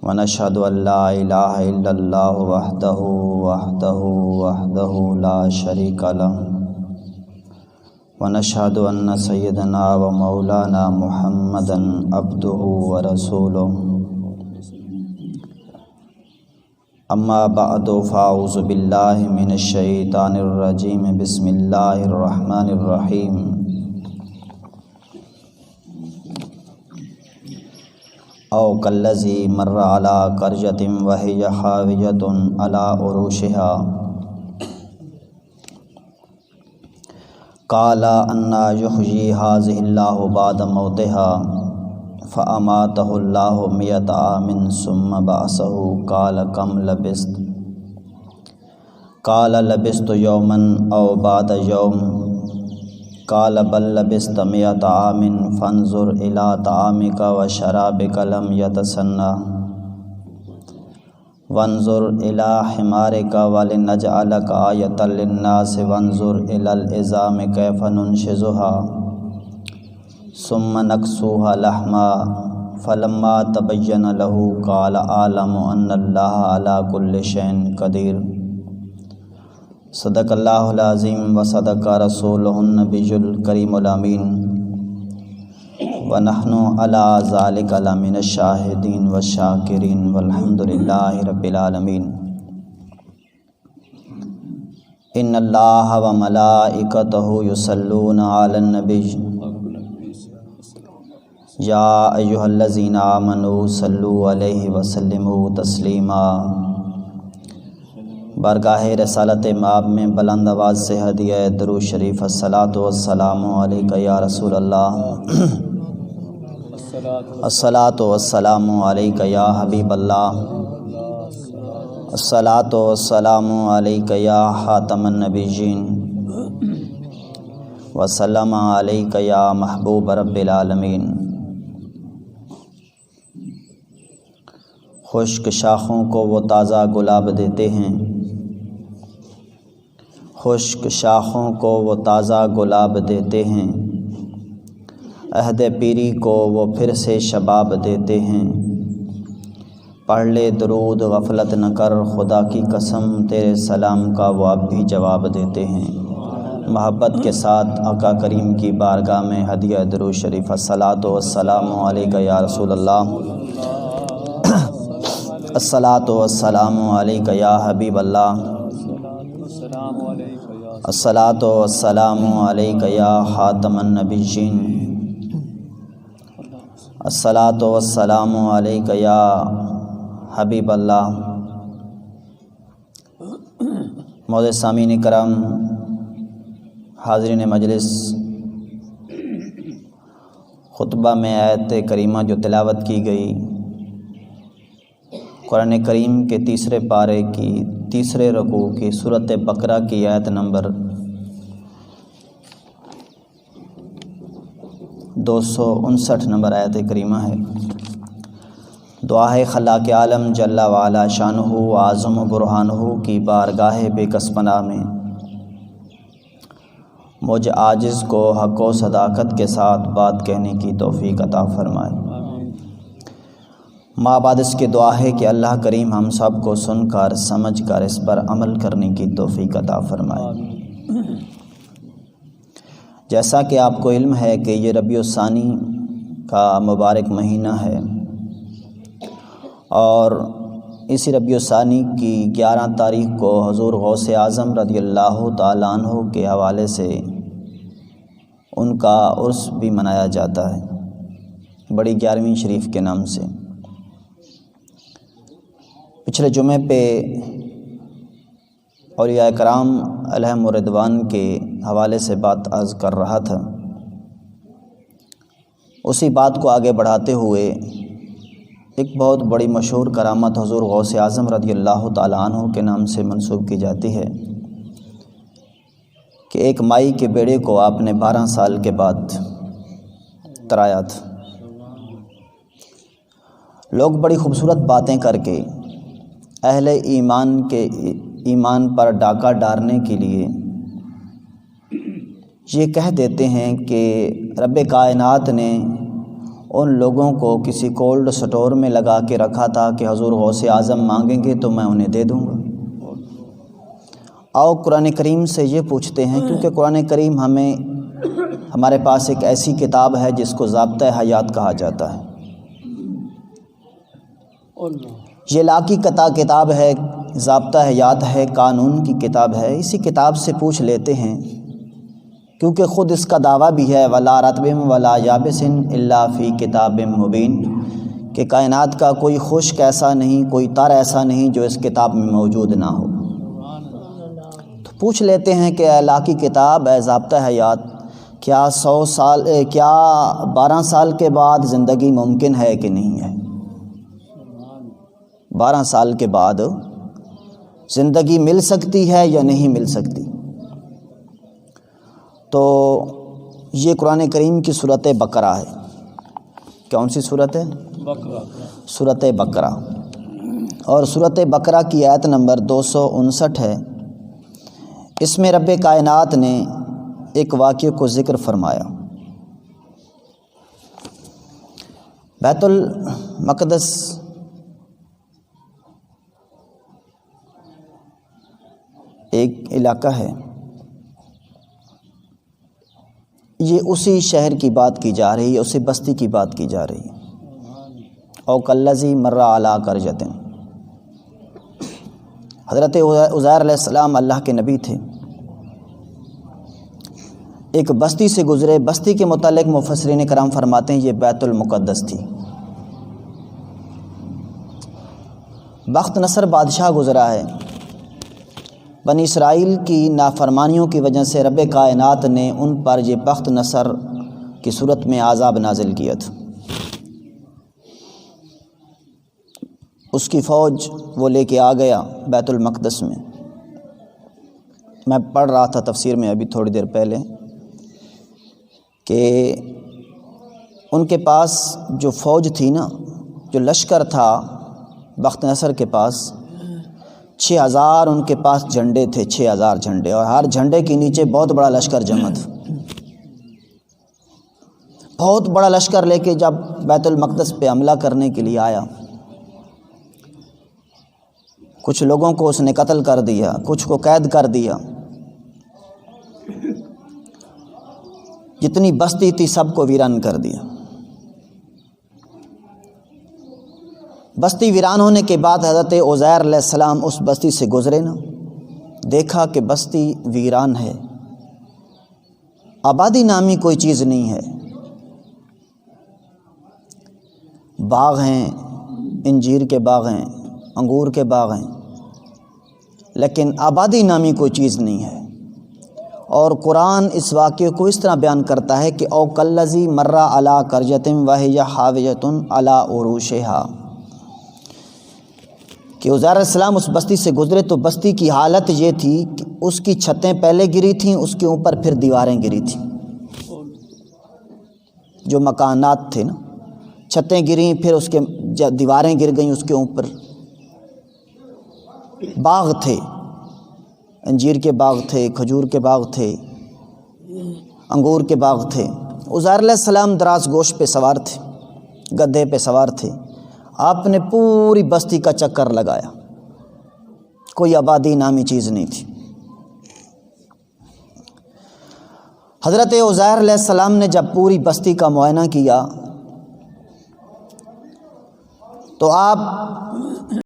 ونشهد أن لا إله إلا الله وحده لا شريك له ونشهد أن سيدنا ومولانا محمدا عبده ورسوله أما بعد فأعوذ بالله من الشيطان الرجيم بسم الله الرحمن الرحيم او کالذی مر علی قرية وهي خاوية على عروشها قال أنى يحيي هذه الله بعد موتها فأماته الله 100 عام ثم بعثه قال كم لبثت قال لبثت يوما أو بعد يوم قال بل لبثت 100 عام فانظر إلى طعامك وشرابك لم يتسنى وانظر إلى حمارك ولنجعلك آية للناس وانظر إلى العظام كيف ننشزها ثم نكسوها لحما فلما تبين له قال أعلم أن الله على كل شيء قدير صدق اللہ العظیم و صدق رسولہ النبی الکریم الامین ونحن علی ذلک لمن الشاہدین والشاکرین والحمد للہ رب العالمین۔ ان اللہ و ملائکتہ یصلون علی النبی یا ایہا الذین آمنوا صلوا علیہ وسلموا تسلیما۔ بارگاہ رسالت مآب میں بلند آواز سے ہدیہ درود شریف الصلاۃ والسلام علیک یا رسول اللہ، الصلاۃ والسلام علیک یا حبیب اللہ، الصلاۃ والسلام علیک یا خاتم النبیین، وسلم علیک یا محبوب رب العالمین۔ خشک شاخوں کو وہ تازہ گلاب دیتے ہیں، خشک شاخوں کو وہ تازہ گلاب دیتے ہیں، عہد پیری کو وہ پھر سے شباب دیتے ہیں۔ پڑھ لے درود غفلت نہ کر، خدا کی قسم تیرے سلام کا وہ اب بھی جواب دیتے ہیں۔ محبت کے ساتھ آقا کریم کی بارگاہ میں ہدیہ درود شریف الصلاۃ والسلام علیک یا رسول اللہ، الصلاۃ والسلام علیک یا حبیب اللہ، الصلاۃ والسلام علیک یا خاتم النبیین، الصلاۃ والسلام علیک یا حبیب اللہ۔ معزز سامعین کرام، حاضرین مجلس، خطبہ میں آیت کریمہ جو تلاوت کی گئی قرآن کریم کے تیسرے پارے کی تیسرے رکوع کی سورۃ بقرہ کی آیت نمبر 259 نمبر آیت کریمہ ہے۔ دعا ہے خلاق عالم جل وعلا شانہ و اعظم برہانہ کی بارگاہ بے کس پناہ میں مجھ عاجز کو حق و صداقت کے ساتھ بات کہنے کی توفیق عطا فرمائے۔ ماں بعد اس کی دعا ہے کہ اللہ کریم ہم سب کو سن کر سمجھ کر اس پر عمل کرنے کی توفیق عطا فرمائے۔ جیسا کہ آپ کو علم ہے کہ یہ ربیع الثانی کا مبارک مہینہ ہے، اور اسی ربیع الثانی کی 11 تاریخ کو حضور غوث اعظم رضی اللہ تعالیٰ عنہ کے حوالے سے ان کا عرس بھی منایا جاتا ہے، بڑی 11ویں شریف کے نام سے۔ پچھلے جمعے پہ اولیاء کرام علیہم الرضوان کے حوالے سے بات عرض کر رہا تھا، اسی بات کو آگے بڑھاتے ہوئے ایک بہت بڑی مشہور کرامت حضور غوث اعظم رضی اللہ تعالیٰ عنہ کے نام سے منسوب کی جاتی ہے کہ ایک مائی کے بیڑے کو آپ نے 12 سال کے بعد ترایا تھا۔ لوگ بڑی خوبصورت باتیں کر کے اہل ایمان پر ڈاکہ ڈالنے کے لیے یہ کہہ دیتے ہیں کہ رب کائنات نے ان لوگوں کو کسی کولڈ سٹور میں لگا کے رکھا تھا کہ حضور غوث اعظم مانگیں گے تو میں انہیں دے دوں گا۔ آؤ قرآن کریم سے یہ پوچھتے ہیں، کیونکہ قرآن کریم ہمارے پاس ایک ایسی کتاب ہے جس کو ضابطۂ حیات کہا جاتا ہے۔ یہ لا کی کتاب ہے، ضابطہ حیات ہے، قانون کی کتاب ہے۔ اسی کتاب سے پوچھ لیتے ہیں، کیونکہ خود اس کا دعویٰ بھی ہے ولا رطب ولا یابس الا فی کتاب مبین، کہ کائنات کا کوئی خشک ایسا نہیں، کوئی تر ایسا نہیں جو اس کتاب میں موجود نہ ہو۔ تو پوچھ لیتے ہیں کہ اے لا کی کتاب، اے ضابطہ حیات، کیا 12 سال کے بعد زندگی ممکن ہے کہ نہیں ہے؟ 12 سال کے بعد زندگی مل سکتی ہے یا نہیں مل سکتی؟ تو یہ قرآن کریم کی سورۃ بقرہ ہے۔ کون سی سورت ہے؟ سورۃ بقرہ۔ اور سورۃ بقرہ کی آیت نمبر 259 ہے۔ اس میں رب کائنات نے ایک واقعے کو ذکر فرمایا۔ بیت المقدس ایک علاقہ ہے، یہ اسی شہر کی بات کی جا رہی ہے، اسی بستی کی بات کی جا رہی ہے۔ او کالذی مر علی قریۃ، حضرت عزیر علیہ السلام اللہ کے نبی تھے، ایک بستی سے گزرے۔ بستی کے متعلق مفسرین کرام فرماتے ہیں یہ بیت المقدس تھی۔ بخت نصر بادشاہ گزرا ہے، بنی اسرائیل کی نافرمانیوں کی وجہ سے رب کائنات نے ان پر یہ بخت نصر کی صورت میں عذاب نازل کیا تھا۔ اس کی فوج وہ لے کے آ گیا بیت المقدس میں۔ میں پڑھ رہا تھا تفسیر میں ابھی تھوڑی دیر پہلے کہ ان کے پاس جو فوج تھی نا، جو لشکر تھا بخت نصر کے پاس، 6000 ان کے پاس جھنڈے تھے، 6000 جھنڈے، اور ہر جھنڈے کے نیچے بہت بڑا لشکر جمع تھا۔ بہت بڑا لشکر لے کے جب بیت المقدس پہ حملہ کرنے کے لیے آیا، کچھ لوگوں کو اس نے قتل کر دیا، کچھ کو قید کر دیا۔ جتنی بستی تھی سب کو ویران کر دیا۔ بستی ویران ہونے کے بعد حضرت عزیر علیہ السلام اس بستی سے گزرے نا، دیکھا کہ بستی ویران ہے، آبادی نامی کوئی چیز نہیں ہے۔ باغ ہیں، انجیر کے باغ ہیں، انگور کے باغ ہیں، لیکن آبادی نامی کوئی چیز نہیں ہے۔ اور قرآن اس واقعے کو اس طرح بیان کرتا ہے کہ او کالذی مر علی قریۃ وہی خاویۃ علی عروشہا، کہ عزیر علیہ السلام اس بستی سے گزرے تو بستی کی حالت یہ تھی کہ اس کی چھتیں پہلے گری تھیں، اس کے اوپر پھر دیواریں گری تھیں۔ جو مکانات تھے نا، چھتیں گریں، پھر اس کے دیواریں گر گئیں، اس کے اوپر باغ تھے، انجیر کے باغ تھے، کھجور کے باغ تھے، انگور کے باغ تھے۔ عزیر علیہ السلام دراز گوش پہ سوار تھے، گدھے پہ سوار تھے۔ آپ نے پوری بستی کا چکر لگایا، کوئی آبادی نامی چیز نہیں تھی۔ حضرت عزیر علیہ السلام نے جب پوری بستی کا معائنہ کیا تو آپ